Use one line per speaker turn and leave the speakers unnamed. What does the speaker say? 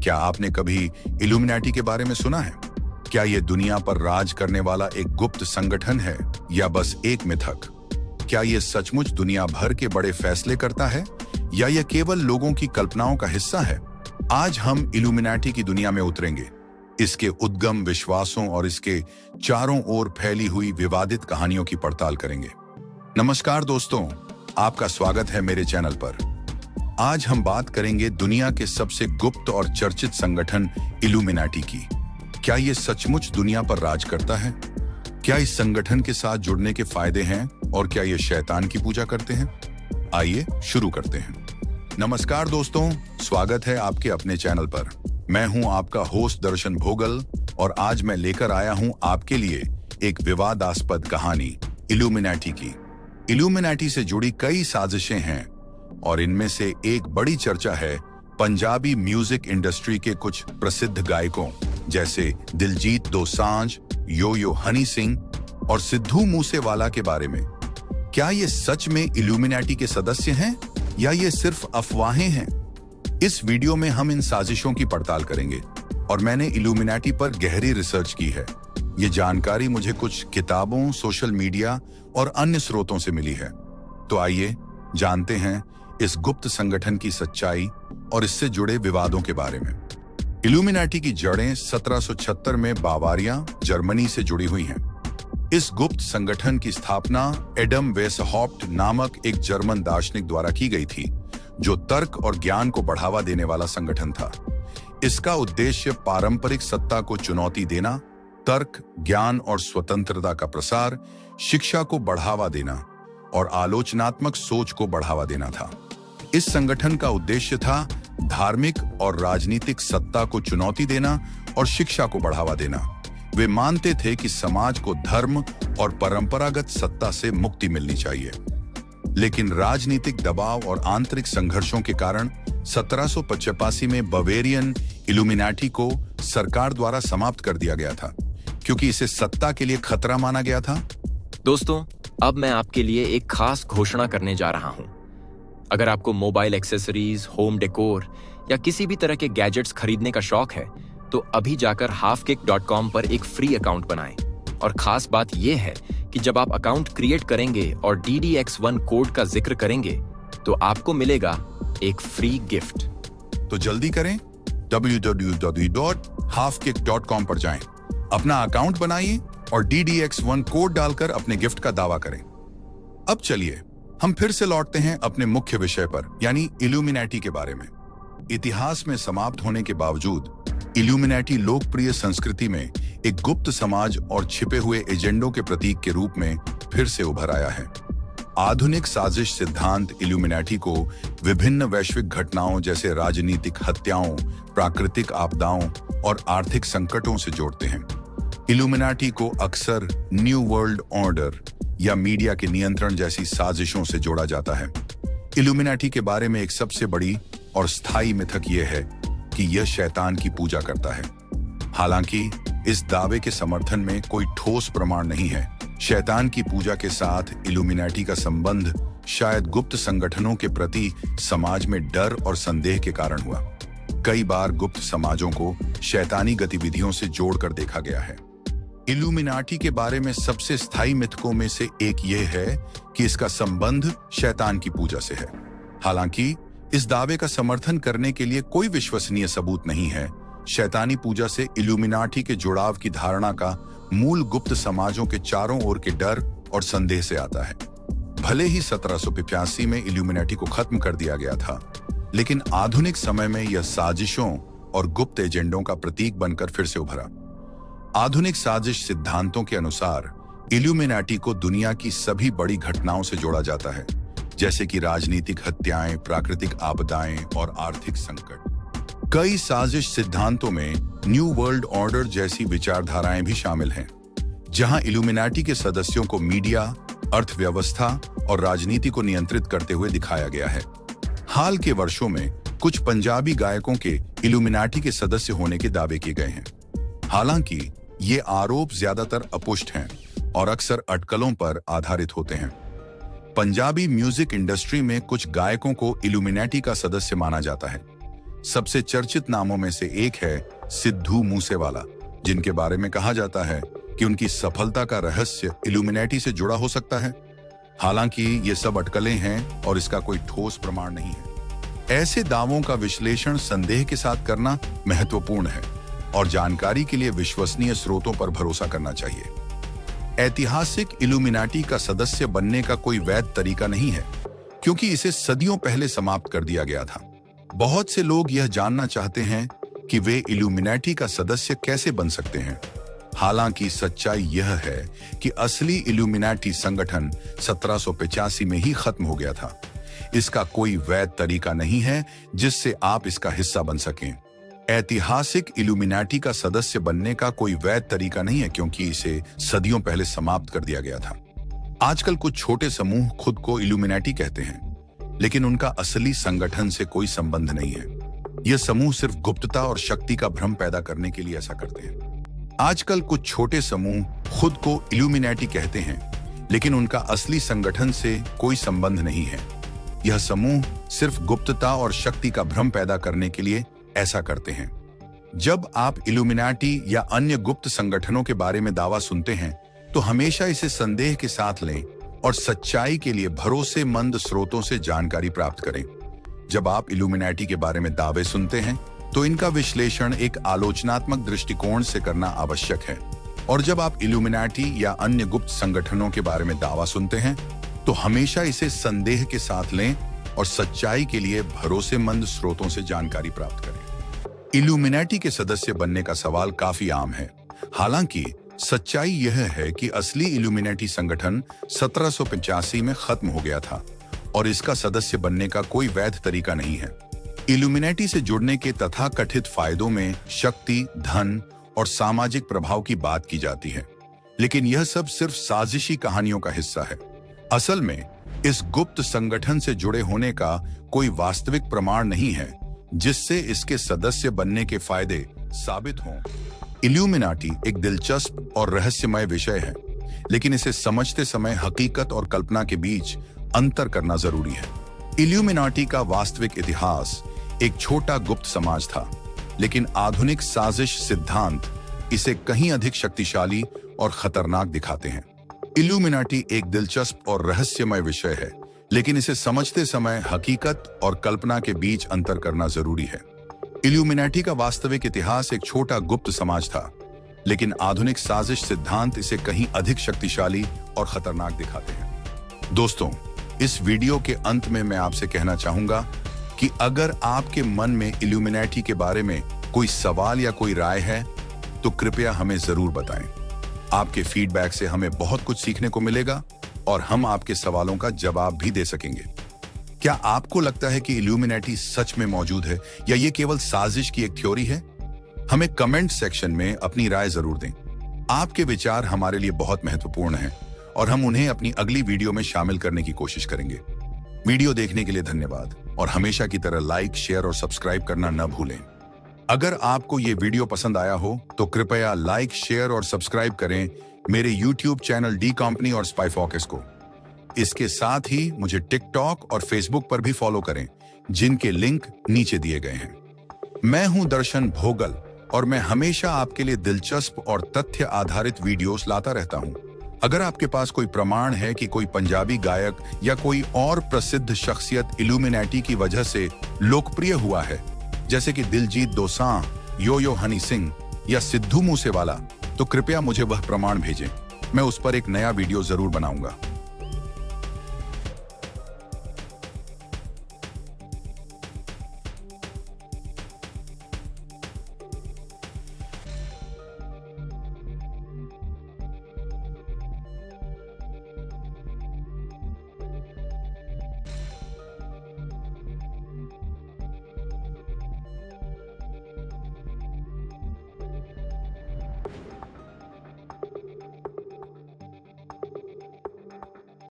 क्या आपने कभी इल्यूमिनाटी के बारे में सुना है? क्या यह दुनिया पर राज करने वाला एक गुप्त संगठन है या बस एक मिथक? क्या यह सचमुच दुनिया भर के बड़े फैसले करता है या यह केवल लोगों की कल्पनाओं का हिस्सा है? आज हम इल्यूमिनाटी की दुनिया में उतरेंगे, इसके उद्गम, विश्वासों और इसके चारों ओर फैली हुई विवादित कहानियों की पड़ताल करेंगे। नमस्कार दोस्तों, आपका स्वागत है मेरे चैनल पर। आज हम बात करेंगे दुनिया के सबसे गुप्त और चर्चित संगठन इल्यूमिनाटी की। क्या यह सचमुच दुनिया पर राज करता है? क्या इस संगठन के साथ जुड़ने के फायदे हैं और क्या ये शैतान की पूजा करते हैं? आइए शुरू करते हैं। नमस्कार दोस्तों, स्वागत है आपके अपने चैनल पर। मैं हूं आपका होस्ट दर्शन भोगल और आज मैं लेकर आया हूं आपके लिए एक विवादास्पद कहानी इल्यूमिनाटी की। इल्यूमिनाटी से जुड़ी कई साजिशें हैं और इनमें से एक बड़ी चर्चा है पंजाबी म्यूजिक इंडस्ट्री के कुछ प्रसिद्ध गायकों जैसे दिलजीत दोसांझ, यो हनी सिंह और सिद्धू मूसेवाला के बारे में। क्या ये सच में इल्यूमिनाटी के सदस्य हैं या ये सिर्फ अफवाहें हैं? इस वीडियो में हम इन साजिशों की पड़ताल करेंगे और मैंने इल्यूमिनाटी पर गहरी रिसर्च की है। ये जानकारी मुझे कुछ किताबों, सोशल मीडिया और अन्य स्रोतों से मिली है। तो आइए जानते हैं इस गुप्त संगठन की सच्चाई और इससे जुड़े विवादों के बारे में। इल्यूमिनाटी की जड़ें 1776 में बावारिया, जर्मनी से जुड़ी हुई हैं। इस गुप्त संगठन की स्थापना एडम वेसहॉफ्ट नामक एक जर्मन दार्शनिक द्वारा की गई थी, जो तर्क और ज्ञान को बढ़ावा देने वाला संगठन था। इसका उद्देश्य पारंपरिक सत्ता को चुनौती देना, तर्क, ज्ञान और स्वतंत्रता का प्रसार, शिक्षा को बढ़ावा देना और आलोचनात्मक सोच को बढ़ावा देना था। इस संगठन का उद्देश्य था धार्मिक और राजनीतिक सत्ता को चुनौती देना और शिक्षा को बढ़ावा देना। वे मानते थे कि समाज को धर्म और परंपरागत सत्ता से मुक्ति मिलनी चाहिए। लेकिन राजनीतिक दबाव और आंतरिक संघर्षों के कारण 1785 में बवेरियन इल्यूमिनाटी को सरकार द्वारा समाप्त कर दिया गया था, क्योंकि इसे सत्ता के लिए खतरा माना गया था।
दोस्तों, अब मैं आपके लिए एक खास घोषणा करने जा रहा हूं। अगर आपको मोबाइल एक्सेसरीज, होम डेकोर या किसी भी तरह के गैजेट्स खरीदने का शौक है, तो अभी जाकर halfkick.com पर एक फ्री अकाउंट बनाएं। और खास बात यह है कि जब आप अकाउंट क्रिएट करेंगे और DDX1 कोड का जिक्र करेंगे, तो आपको मिलेगा एक फ्री गिफ्ट।
तो जल्दी करें, www.halfkick.com पर जाएं, अपना अकाउंट बनाइए और DDX1 कोड डालकर अपने गिफ्ट का दावा करें। अब चलिए हम फिर से लौटते हैं अपने मुख्य विषय पर, यानी इल्यूमिनाटी के बारे में। इतिहास में समाप्त होने के बावजूद इल्यूमिनाटी लोकप्रिय संस्कृति में एक गुप्त समाज और छिपे हुए एजेंडों के प्रतीक के रूप में फिर से उभर आया है। आधुनिक साजिश सिद्धांत इल्यूमिनाटी को विभिन्न वैश्विक घटनाओं जैसे राजनीतिक हत्याओं, प्राकृतिक आपदाओं और आर्थिक संकटों से जोड़ते हैं। इल्यूमिनाटी को अक्सर न्यू वर्ल्ड ऑर्डर या मीडिया के नियंत्रण जैसी साजिशों से जोड़ा जाता है। इल्यूमिनाटी के बारे में एक सबसे बड़ी और स्थायी मिथक यह है कि यह शैतान की पूजा करता है। हालांकि इस दावे के समर्थन में कोई ठोस प्रमाण नहीं है। शैतान की पूजा के साथ इल्यूमिनाटी का संबंध शायद गुप्त संगठनों के प्रति समाज में डर और संदेह के कारण हुआ। कई बार गुप्त समाजों को शैतानी गतिविधियों से जोड़कर देखा गया है। इल्यूमिनाटी के बारे में सबसे स्थायी मिथकों में से एक यह है कि इसका संबंध शैतान की पूजा से है। हालांकि इस दावे का समर्थन करने के लिए कोई विश्वसनीय सबूत नहीं है। शैतानी पूजा से इल्यूमिनाटी के जुड़ाव की धारणा का मूल गुप्त समाजों के चारों ओर के डर और संदेह से आता है। भले ही 1785 में इल्यूमिनाटी को खत्म कर दिया गया था, लेकिन आधुनिक समय में यह साजिशों और गुप्त एजेंडों का प्रतीक बनकर फिर से उभरा। आधुनिक साजिश सिद्धांतों के अनुसार इल्यूमिनाटी को दुनिया की सभी बड़ी घटनाओं से जोड़ा जाता है, जैसे कि राजनीतिक हत्याएं, प्राकृतिक आपदाएं और आर्थिक संकट। कई साजिश सिद्धांतों में न्यू वर्ल्ड ऑर्डर जैसी विचारधाराएं भी शामिल हैं, जहां इल्यूमिनाटी के सदस्यों को मीडिया, अर्थव्यवस्था और राजनीति को नियंत्रित करते हुए दिखाया गया है। हाल के वर्षों में कुछ पंजाबी गायकों के इल्यूमिनाटी के सदस्य होने के दावे किए गए हैं। हालांकि ये आरोप ज्यादातर अपुष्ट हैं और अक्सर अटकलों पर आधारित होते हैं। पंजाबी म्यूजिक इंडस्ट्री में कुछ गायकों को इल्यूमिनाटी का सदस्य माना जाता है। सबसे चर्चित नामों में से एक है सिद्धू मूसेवाला, जिनके बारे में कहा जाता है कि उनकी सफलता का रहस्य इल्यूमिनेटी से जुड़ा हो सकता है। हालांकि ये सब अटकलें हैं और इसका कोई ठोस प्रमाण नहीं है। ऐसे दावों का विश्लेषण संदेह के साथ करना महत्वपूर्ण है और जानकारी के लिए विश्वसनीय स्रोतों पर भरोसा करना चाहिए। ऐतिहासिक इल्यूमिनाटी का सदस्य बनने का कोई वैध तरीका नहीं है, क्योंकि इसे सदियों पहले समाप्त कर दिया गया था। बहुत से लोग यह जानना चाहते हैं कि वे इल्यूमिनाटी का सदस्य कैसे बन सकते हैं। हालांकि सच्चाई यह है कि असली इल्यूमिनाटी संगठन 1785 में ही खत्म हो गया था। इसका कोई वैध तरीका नहीं है जिससे आप इसका हिस्सा बन सकें। ऐतिहासिक इल्यूमिनाटी का सदस्य बनने का कोई वैध तरीका नहीं है, क्योंकि इसे सदियों पहले समाप्त कर दिया गया था। आजकल कुछ छोटे समूह खुद को इल्यूमिनाटी कहते हैं, लेकिन उनका असली संगठन से कोई संबंध नहीं है। यह समूह सिर्फ गुप्तता और शक्ति का भ्रम पैदा करने के लिए ऐसा करते हैं। आजकल कुछ छोटे समूह खुद को इल्यूमिनाटी कहते हैं, लेकिन उनका असली संगठन से कोई संबंध नहीं है। यह समूह सिर्फ गुप्तता और शक्ति का भ्रम पैदा करने के लिए ऐसा करते हैं। जब आप इल्यूमिनाटी या अन्य गुप्त संगठनों के बारे में दावा सुनते हैं, तो हमेशा इसे संदेह के साथ लें और सच्चाई के लिए भरोसेमंद स्रोतों से जानकारी प्राप्त करें। जब आप इल्यूमिनाटी के बारे में दावे सुनते हैं, तो इनका विश्लेषण एक आलोचनात्मक दृष्टिकोण से करना आवश्यक है। और जब आप इल्यूमिनाटी या अन्य गुप्त संगठनों के बारे में दावा सुनते हैं, तो हमेशा इसे संदेह के साथ लें और सच्चाई के लिए भरोसेमंद स्रोतों से जानकारी प्राप्त करें। इल्यूमिनाटी के सदस्य बनने का सवाल काफी आम है। हालांकि सच्चाई यह है कि असली इल्यूमिनाटी संगठन 1785 में खत्म हो गया था और इसका सदस्य बनने का कोई वैध तरीका नहीं है। इल्यूमिनाटी से जुड़ने के तथाकथित फायदों में शक्ति, धन और सामाजिक प्रभाव की बात की जाती है, लेकिन यह सब सिर्फ साजिशी कहानियों का हिस्सा है। असल में इस गुप्त संगठन से जुड़े होने का कोई वास्तविक प्रमाण नहीं है जिससे इसके सदस्य बनने के फायदे साबित हों। इल्यूमिनाटी एक दिलचस्प और रहस्यमय विषय है, लेकिन इसे समझते समय हकीकत और कल्पना के बीच अंतर करना जरूरी है। इल्यूमिनाटी का वास्तविक इतिहास एक छोटा गुप्त समाज था, लेकिन आधुनिक साजिश सिद्धांत इसे कहीं अधिक शक्तिशाली और खतरनाक दिखाते हैं। इल्यूमिनाटी एक दिलचस्प और रहस्यमय विषय है, लेकिन इसे समझते समय हकीकत और कल्पना के बीच अंतर करना जरूरी है। इल्यूमिनाटी का वास्तविक इतिहास एक छोटा गुप्त समाज था, लेकिन आधुनिक साजिश सिद्धांत इसे कहीं अधिक शक्तिशाली और खतरनाक दिखाते हैं। दोस्तों, इस वीडियो के अंत में मैं आपसे कहना चाहूंगा कि अगर आपके मन में इल्यूमिनाटी के बारे में कोई सवाल या कोई राय है, तो कृपया हमें जरूर बताएं। आपके फीडबैक से हमें बहुत कुछ सीखने को मिलेगा और हम आपके सवालों का जवाब भी दे सकेंगे। क्या आपको लगता है कि इल्यूमिनाटी सच में मौजूद है या ये केवल साजिश की एक थ्योरी है? हमें कमेंट सेक्शन में अपनी राय जरूर दें। आपके विचार हमारे लिए बहुत महत्वपूर्ण हैं और हम उन्हें अपनी अगली वीडियो में शामिल करने की कोशिश करेंगे। वीडियो देखने के लिए धन्यवाद और हमेशा की तरह लाइक, शेयर और सब्सक्राइब करना न भूलें। अगर आपको ये वीडियो पसंद आया हो तो कृपया लाइक, शेयर और सब्सक्राइब करें मेरे YouTube चैनल डी कंपनी और स्पाई फोकस को। इसके साथ ही मुझे टिकटॉक और फेसबुक पर भी फॉलो करें, जिनके लिंक नीचे दिए गए हैं। मैं हूं दर्शन भोगल और मैं हमेशा आपके लिए दिलचस्प और तथ्य आधारित वीडियोस लाता रहता हूं। अगर आपके पास कोई प्रमाण है कि कोई पंजाबी गायक या कोई और प्रसिद्ध शख्सियत इल्यूमिनाटी की वजह से लोकप्रिय हुआ है, जैसे कि दिलजीत दोसांझ, यो हनी सिंह या सिद्धू मूसेवाला, तो कृपया मुझे वह प्रमाण भेजें। मैं उस पर एक नया वीडियो जरूर बनाऊंगा।